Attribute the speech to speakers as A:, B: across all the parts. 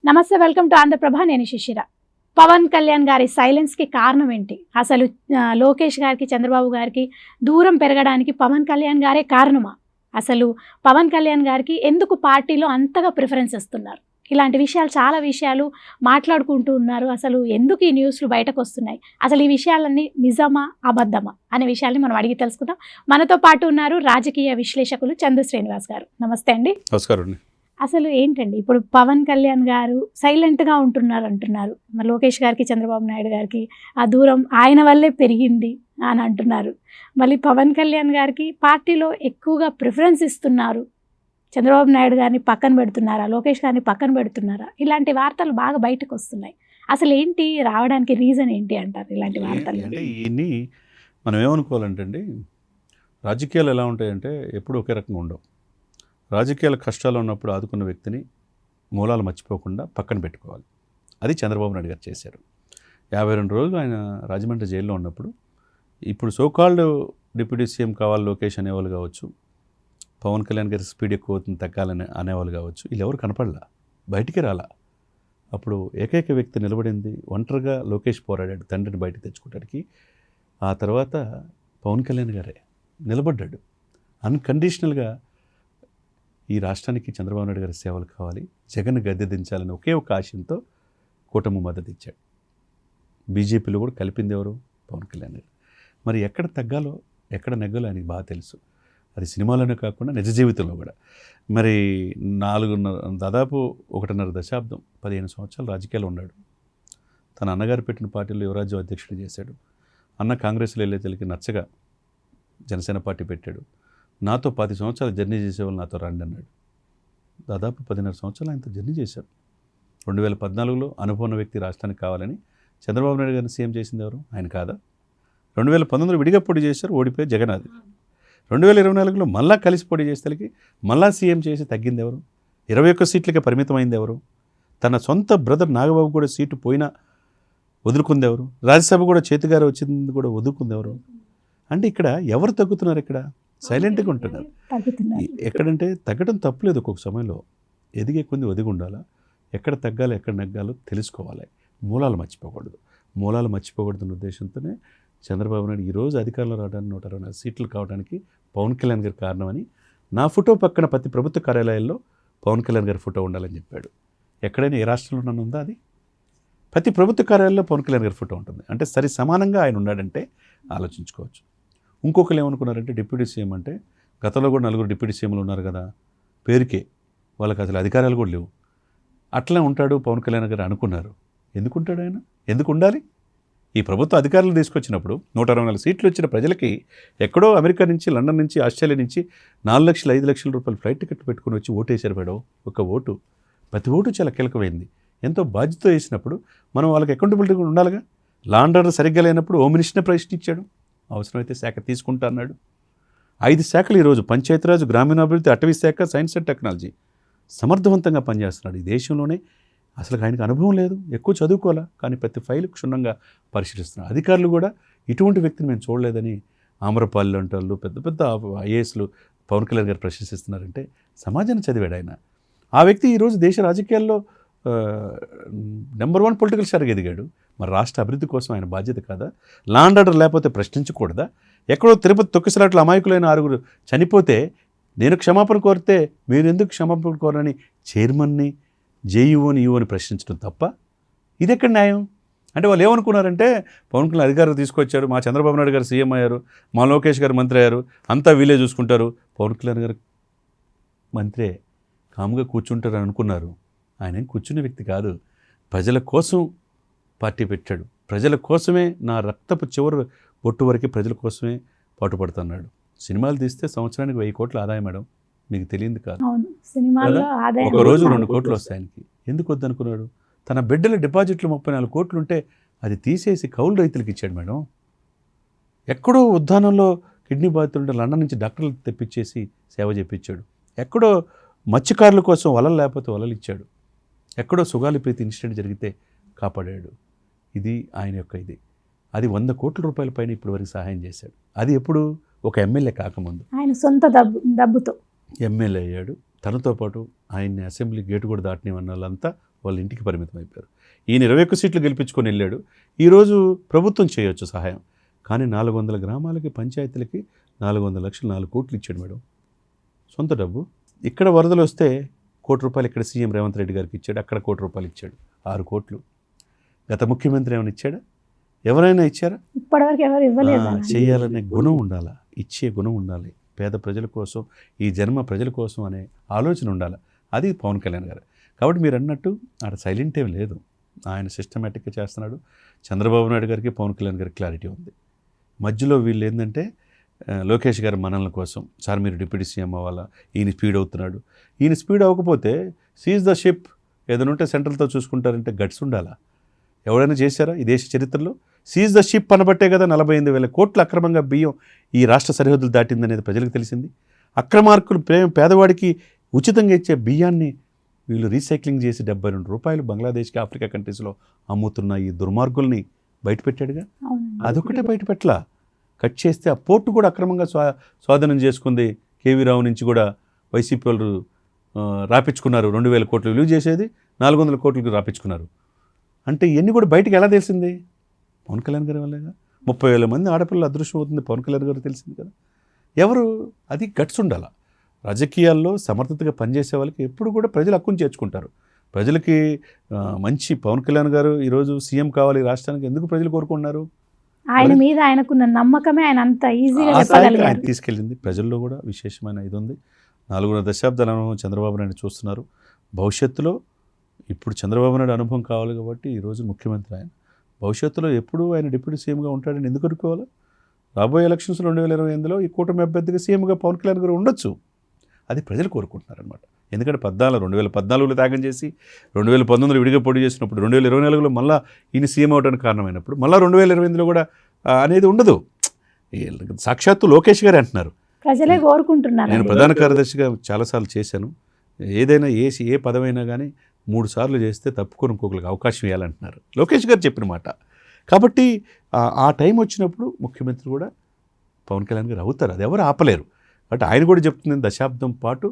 A: నమస్తే, welcome to Andhraprabha. నేను శిశిర. పవన్ కళ్యాణ్ గారి సైలెన్స్కి కారణం ఏంటి? అసలు లోకేష్ గారికి, చంద్రబాబు గారికి దూరం పెరగడానికి పవన్ కళ్యాణ్ గారే కారణమా? అసలు పవన్ కళ్యాణ్ గారికి ఎందుకు పార్టీలో అంతగా ప్రిఫరెన్స్ ఇస్తున్నారు? ఇలాంటి విషయాలు, చాలా విషయాలు మాట్లాడుకుంటూ ఉన్నారు. అసలు ఎందుకు ఈ న్యూస్లు బయటకు వస్తున్నాయి? అసలు ఈ విషయాలన్నీ నిజమా, అబద్ధమా అనే విషయాల్ని మనం అడిగి తెలుసుకుందాం. మనతో పాటు ఉన్నారు రాజకీయ విశ్లేషకులు చందు శ్రీనివాస్ గారు. నమస్తే అండి.
B: నమస్కారం.
A: అసలు ఏంటండి, ఇప్పుడు పవన్ కళ్యాణ్ గారు సైలెంట్గా ఉంటున్నారు అంటున్నారు. మరి లోకేష్ గారికి, చంద్రబాబు నాయుడు గారికి ఆ దూరం ఆయన వల్లే పెరిగింది అని అంటున్నారు. మళ్ళీ పవన్ కళ్యాణ్ గారికి పార్టీలో ఎక్కువగా ప్రిఫరెన్స్ ఇస్తున్నారు, చంద్రబాబు నాయుడు గారిని పక్కన పెడుతున్నారా, లోకేష్ గారిని పక్కన పెడుతున్నారా? ఇలాంటి వార్తలు బాగా బయటకు వస్తున్నాయి. అసలు ఏంటి రావడానికి రీజన్ ఏంటి అంటారు ఇలాంటి వార్తలు?
B: అంటే ఇన్ని మనం ఏమనుకోవాలంటే అండి, రాజకీయాలు ఎలా ఉంటాయంటే ఎప్పుడు ఒకే రకంగా ఉండవు. రాజకీయాల కష్టాలు ఉన్నప్పుడు ఆదుకున్న వ్యక్తిని మూలాలు మర్చిపోకుండా పక్కన పెట్టుకోవాలి. అది చంద్రబాబు నాయుడు గారు చేశారు. 52 రోజులు ఆయన రాజమండ్రి జైల్లో ఉన్నప్పుడు, ఇప్పుడు సోకాల్డ్ డిప్యూటీ సీఎం కావాలి లోకేష్ అనేవాళ్ళు కావచ్చు, పవన్ కళ్యాణ్ గారి స్పీడ్ ఎక్కువ అవుతుంది తగ్గాలని అనేవాళ్ళు కావచ్చు, వీళ్ళు ఎవరు కనపడలా, బయటికి రాలా. అప్పుడు ఏకైక వ్యక్తి నిలబడింది, ఒంటరిగా లోకేష్ పోరాడాడు తండ్రిని బయటకు తెచ్చుకోవడానికి. ఆ తర్వాత పవన్ కళ్యాణ్ గారే నిలబడ్డాడు. అన్కండిషనల్గా ఈ రాష్ట్రానికి చంద్రబాబు నాయుడు గారి సేవలు కావాలి, జగన్ గద్దె దించాలని ఒకే ఒక ఆశయంతో కూటమి మద్దతు ఇచ్చాడు. బీజేపీలో కూడా కలిపింది ఎవరు? పవన్ కళ్యాణ్ గారు. మరి ఎక్కడ తగ్గాలో ఎక్కడ నెగ్గాలో ఆయనకి బాగా తెలుసు. అది సినిమాలోనే కాకుండా నిజ జీవితంలో కూడా. మరి దాదాపు 1.5 దశాబ్దం 15 సంవత్సరాలు రాజకీయాలు ఉన్నాడు. తన అన్నగారు పెట్టిన పార్టీలో యువరాజ్యం అధ్యక్షుడు చేశాడు. అన్న కాంగ్రెస్లో వెళ్ళే తెలికి నచ్చగా జనసేన పార్టీ పెట్టాడు. నాతో 10 సంవత్సరాలు జర్నీ చేసేవాళ్ళు నాతో రండి అన్నాడు. దాదాపు 10.5 సంవత్సరాలు ఆయనతో జర్నీ చేశారు. 2014లో అనుభవం వ్యక్తి రాష్ట్రానికి కావాలని చంద్రబాబు నాయుడు గారిని సీఎం చేసింది ఎవరు? ఆయన కాదా? 2019లో విడిగా పోటీ చేశారు, ఓడిపోయి జగన్నాథ్. 2024లో మళ్ళా కలిసి పోటీ చేసేసరికి మళ్ళా సీఎం చేసి తగ్గింది ఎవరు? 21 సీట్లకే పరిమితమైంది ఎవరు? తన సొంత బ్రదర్ నాగబాబు కూడా సీటు పోయినా వదులుకుంది ఎవరు? రాజ్యసభ కూడా చేతిగారు వచ్చింది కూడా వదులుకుంది ఎవరు? అంటే ఇక్కడ ఎవరు తగ్గుతున్నారు? ఇక్కడ సైలెంట్గా ఉంటున్నారు. ఎక్కడంటే తగ్గడం తప్పులేదు, ఒక్కొక్క సమయంలో ఎదిగే కొంది ఒదిగి ఉండాలా. ఎక్కడ తగ్గాలో ఎక్కడ నెగ్గాలో తెలుసుకోవాలి. మూలాలు మర్చిపోకూడదు. మూలాలు మర్చిపోకూడదన్న ఉద్దేశంతోనే చంద్రబాబు నాయుడు ఈరోజు అధికారంలో రావడానికి 124 సీట్లు కావడానికి పవన్ కళ్యాణ్ గారి కారణమని, నా ఫోటో పక్కన ప్రతి ప్రభుత్వ కార్యాలయాల్లో పవన్ కళ్యాణ్ గారి ఫోటో ఉండాలని చెప్పాడు. ఎక్కడైనా ఏ రాష్ట్రంలో నన్ను ఉందా? అది ప్రతి ప్రభుత్వ కార్యాలయంలో పవన్ కళ్యాణ్ గారి ఫోటో ఉంటుంది. అంటే సరి సమానంగా ఆయన ఉన్నాడంటే ఆలోచించుకోవచ్చు. ఇంకొకరు ఏమనుకున్నారంటే డిప్యూటీ సీఎం అంటే, గతంలో కూడా 4 డిప్యూటీ సీఎంలు ఉన్నారు కదా, పేరుకే, వాళ్ళకి అసలు అధికారాలు కూడా లేవు, అట్లా ఉంటాడు పవన్ కళ్యాణ్ గారు అనుకున్నారు. ఎందుకు ఉంటాడు ఆయన? ఎందుకు ఉండాలి? ఈ ప్రభుత్వ అధికారులు తీసుకొచ్చినప్పుడు 124 సీట్లు వచ్చిన ప్రజలకి ఎక్కడో అమెరికా నుంచి, లండన్ నుంచి, ఆస్ట్రేలియా నుంచి 4 లక్షలు 5 లక్షల రూపాయలు ఫ్లైట్ టికెట్ పెట్టుకుని వచ్చి ఓటేశారు మేడం. ఒక ఓటు, ప్రతి ఓటు చాలా కీలకమైంది. ఎంతో బాధ్యత వేసినప్పుడు మనం వాళ్ళకి అకౌంటబిలిటీ కూడా ఉండాలిగా. లా అండ్ ఆర్డర్ సరిగ్గా లేనప్పుడు హోమ్ మినిస్టర్ని ప్రశ్నించాడు, అవసరమైతే శాఖ తీసుకుంటా అన్నాడు. 5 శాఖలు ఈరోజు పంచాయతీరాజ్, గ్రామీణాభివృద్ధి, అటవీ శాఖ, సైన్స్ అండ్ టెక్నాలజీ సమర్థవంతంగా పనిచేస్తున్నాడు. ఈ దేశంలోనే అసలు ఆయనకు అనుభవం లేదు, ఎక్కువ చదువుకోవాలా, కానీ ప్రతి ఫైలు క్షుణ్ణంగా పరిశీలిస్తున్నారు. అధికారులు కూడా ఇటువంటి వ్యక్తిని మేము చూడలేదని ఆమ్రపాలి లాంటి వాళ్ళు, పెద్ద పెద్ద ఐఏఎస్లు పవన్ కళ్యాణ్ గారు ప్రశంసిస్తున్నారంటే సమాజాన్ని చదివాడు ఆయన. ఆ వ్యక్తి ఈరోజు దేశ రాజకీయాల్లో నెంబర్ 1 పొలిటికల్ స్టార్గా ఎదిగాడు. మరి రాష్ట్ర అభివృద్ధి కోసం ఆయన బాధ్యత కాదా? లా అండ్ ఆర్డర్ లేకపోతే ప్రశ్నించకూడదా? ఎక్కడో తిరుపతి తొక్కిసలాట్లు అమాయకులైన 6 చనిపోతే నేను క్షమాపణ కోరితే మీరు ఎందుకు క్షమాపణ కోరని చైర్మన్ని, జేఈఓని, ఈఓని ప్రశ్నించడం తప్ప? ఇది ఎక్కడ న్యాయం? అంటే వాళ్ళు ఏమనుకున్నారంటే, పవన్ కళ్యాణ్ అధికారులు తీసుకొచ్చారు, మా చంద్రబాబు నాయుడు గారు సీఎం అయ్యారు, మా లోకేష్ గారు మంత్రి అయ్యారు, అంతా వీళ్ళే చూసుకుంటారు, పవన్ కళ్యాణ్ గారు మంత్రే కాముగా కూర్చుంటారు అనుకున్నారు. ఆయన కూర్చునే వ్యక్తి కాదు. ప్రజల కోసం పార్టీ పెట్టాడు. ప్రజల కోసమే, నా రక్తపు చివరి బొట్టు వరకు ప్రజల కోసమే పాటుపడుతున్నాడు. సినిమాలు తీస్తే సంవత్సరానికి 1000 కోట్ల ఆదాయం మేడం, మీకు తెలియదు కాదు. ఒక రోజు 2 కోట్లు వస్తాయి ఆయనకి. ఎందుకు వద్దనుకున్నాడు? తన బిడ్డల డిపాజిట్లు 34 కోట్లు ఉంటే అది తీసేసి కౌలు రైతులకు ఇచ్చాడు మేడం. ఎక్కడో ఉద్దానంలో కిడ్నీ బాధితులుంటే లండన్ నుంచి డాక్టర్లు తెప్పించేసి సేవ చేయించాడు. ఎక్కడో మత్స్యకారుల కోసం వలలు లేకపోతే వలలు ఇచ్చాడు. ఎక్కడో సుగాలి ప్రీతి ఇన్సిడెంట్ జరిగితే కాపాడాడు. ఇది ఆయన యొక్క ఇది. అది 100 కోట్ల రూపాయల పైన ఇప్పటి వరకు సహాయం చేశాడు. అది ఎప్పుడు? ఒక ఎమ్మెల్యే కాకముందు.
A: ఆయన సొంత డబ్బుతో
B: ఎమ్మెల్యే అయ్యాడు. తనతో పాటు ఆయన్ని అసెంబ్లీ గేటు కూడా దాటనివన్న వాళ్ళంతా వాళ్ళ ఇంటికి పరిమితం అయిపోయారు. ఈయన 21 సీట్లు గెలిపించుకొని వెళ్ళాడు. ఈరోజు ప్రభుత్వం చేయొచ్చు సహాయం, కానీ 400 గ్రామాలకి పంచాయతీలకి 400 లక్షలు 4 కోట్లు ఇచ్చాడు మేడం, సొంత డబ్బు. ఇక్కడ వరదలు వస్తే ₹1 కోటి ఇక్కడ సీఎం రేవంత్ రెడ్డి గారికి ఇచ్చాడు, అక్కడ ₹1 కోటి ఇచ్చాడు, 6 కోట్లు. గత ముఖ్యమంత్రి ఏమైనా ఇచ్చాడా? ఎవరైనా ఇచ్చారా?
A: ఇప్పటివరకు ఎవరు ఇవ్వలేదు.
B: చేయాలనే గుణం ఉండాలి, ఇచ్చే గుణం ఉండాలి, పేద ప్రజల కోసం, ఈ జన్మ ప్రజల కోసం అనే ఆలోచన ఉండాలి. అది పవన్ కళ్యాణ్ గారు. కాబట్టి మీరు అన్నట్టు ఆడ సైలెంట్ ఏం లేదు, ఆయన సిస్టమేటిక్గా చేస్తున్నాడు. చంద్రబాబు నాయుడు గారికి పవన్ కళ్యాణ్ గారికి క్లారిటీ ఉంది. మధ్యలో వీళ్ళు ఏంటంటే లోకేష్ గారి మనల కోసం, సార్ మీరు డిప్యూటీ సీఎం అవ్వాలా, ఈయన స్పీడ్ అవుతున్నాడు. ఈయన స్పీడ్ అవ్వకపోతే సీజ్ ద షిప్ ఏదైనా ఉంటే సెంట్రల్తో చూసుకుంటారంటే గట్స్ ఉండాలా? ఎవరైనా చేశారా ఈ దేశ చరిత్రలో? సీజ్ ద షిప్ అనబట్టే కదా 48,000 కోట్ల అక్రమంగా బియ్యం ఈ రాష్ట్ర సరిహద్దులు దాటిందనేది ప్రజలకు తెలిసింది. అక్రమార్కులు పేదవాడికి ఉచితంగా ఇచ్చే బియ్యాన్ని వీళ్ళు రీసైక్లింగ్ చేసి ₹72 బంగ్లాదేశ్కి, ఆఫ్రికా కంట్రీస్లో అమ్ముతున్న ఈ దుర్మార్గుల్ని బయటపెట్టాడుగా. అదొకటే బయటపెట్టలా, కట్ చేస్తే ఆ పోర్టు కూడా అక్రమంగా స్వాధీనం చేసుకుంది. కేవీ రావు నుంచి కూడా వైసీపీ వాళ్ళు రాపించుకున్నారు. 2,000 కోట్లు విలువ చేసేది 400 కోట్లకు రాపించుకున్నారు. అంటే ఇవన్నీ కూడా బయటకు ఎలా తెలిసింది? పవన్ కళ్యాణ్ గారి వల్లేగా. 30,000 మంది ఆడపిల్లల అదృష్టం అవుతుంది పవన్ కళ్యాణ్ గారు, తెలిసింది కదా. ఎవరు? అది గట్స్ ఉండాల. రాజకీయాల్లో సమర్థతగా పనిచేసే వాళ్ళకి ఎప్పుడు కూడా ప్రజలు హక్కును చేర్చుకుంటారు. ప్రజలకి మంచి పవన్ కళ్యాణ్ గారు ఈరోజు సీఎం కావాలి రాష్ట్రానికి ఎందుకు ప్రజలు కోరుకున్నారు?
A: ఆయన మీద ఆయనకున్న నమ్మకమే ఆయన అంత ఈజీగా
B: ఆయన తీసుకెళ్ళింది. ప్రజల్లో కూడా విశేషమైన ఇది ఉంది. 4.5 దశాబ్దాల అనుభవం చంద్రబాబు నాయుడు చూస్తున్నారు. భవిష్యత్తులో ఇప్పుడు చంద్రబాబు నాయుడు అనుభవం కావాలి కాబట్టి ఈరోజు ముఖ్యమంత్రి ఆయన. భవిష్యత్తులో ఎప్పుడు ఆయన డిప్యూటీ సీఎంగా ఉంటాడని ఎందుకు అనుకోవాలి? రాబోయే ఎలక్షన్స్ 2028లో ఈ కూటమి అభ్యర్థిగా సీఎంగా పవన్ కళ్యాణ్ గారు ఉండొచ్చు. అది ప్రజలు కోరుకుంటున్నారనమాట. ఎందుకంటే 2014లో త్యాగం చేసి 2019లో విడిగా పోటీ చేసినప్పుడు 2024లో మళ్ళీ ఈయన సీఎం అవడానికి కారణమైనప్పుడు మళ్ళీ 2028లో కూడా అనేది ఉండదు. సాక్షాత్తు లోకేష్ గారే అంటున్నారు,
A: ప్రజలే కోరుకుంటున్నారు.
B: నేను ప్రధాన కార్యదర్శిగా చాలాసార్లు చేశాను, ఏదైనా ఏ పదమైనా కానీ 3 సార్లు చేస్తే తప్పుకొని ఇంకొకరికి అవకాశం ఇవ్వాలంటున్నారు. లోకేష్ గారు చెప్పిన మాట. కాబట్టి ఆ టైం వచ్చినప్పుడు ముఖ్యమంత్రి కూడా పవన్ కళ్యాణ్ గారు అవుతారు, అది ఎవరు ఆపలేరు. బట్ ఆయన కూడా చెప్తుంది దశాబ్దం పాటు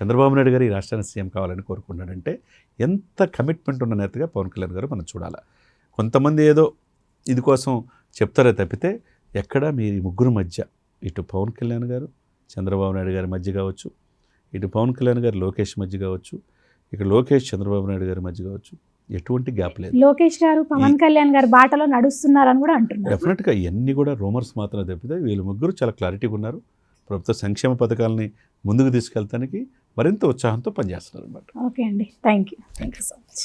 B: చంద్రబాబు నాయుడు గారు ఈ రాష్ట్రానికి సీఎం కావాలని కోరుకున్నాడంటే ఎంత కమిట్మెంట్ ఉన్న నేతగా పవన్ కళ్యాణ్ గారు మనం చూడాలి. కొంతమంది ఏదో ఇది కోసం చెప్తారే తప్పితే ఎక్కడ మీరు ముగ్గురు మధ్య, ఇటు పవన్ కళ్యాణ్ గారు చంద్రబాబు నాయుడు గారి మధ్య కావచ్చు, ఇటు పవన్ కళ్యాణ్ గారు లోకేష్ మధ్య కావచ్చు, ఇక లోకేష్ చంద్రబాబు నాయుడు గారి మధ్య కావచ్చు, ఎటువంటి గ్యాప్ లేదు.
A: లోకేష్ గారు పవన్ కళ్యాణ్ గారి బాటలో నడుస్తున్నారని కూడా అంటున్నారు.
B: డెఫినెట్గా ఇవన్నీ కూడా రూమర్స్ మాత్రమే తప్పితే వీళ్ళు ముగ్గురు చాలా క్లారిటీగా ఉన్నారు. ప్రభుత్వ సంక్షేమ పథకాలని ముందుకు తీసుకెళ్తానికి మరింత ఉత్సాహంతో పనిచేస్తున్నారు అన్నమాట.
A: ఓకే అండి, థ్యాంక్ యూ సో మచ్.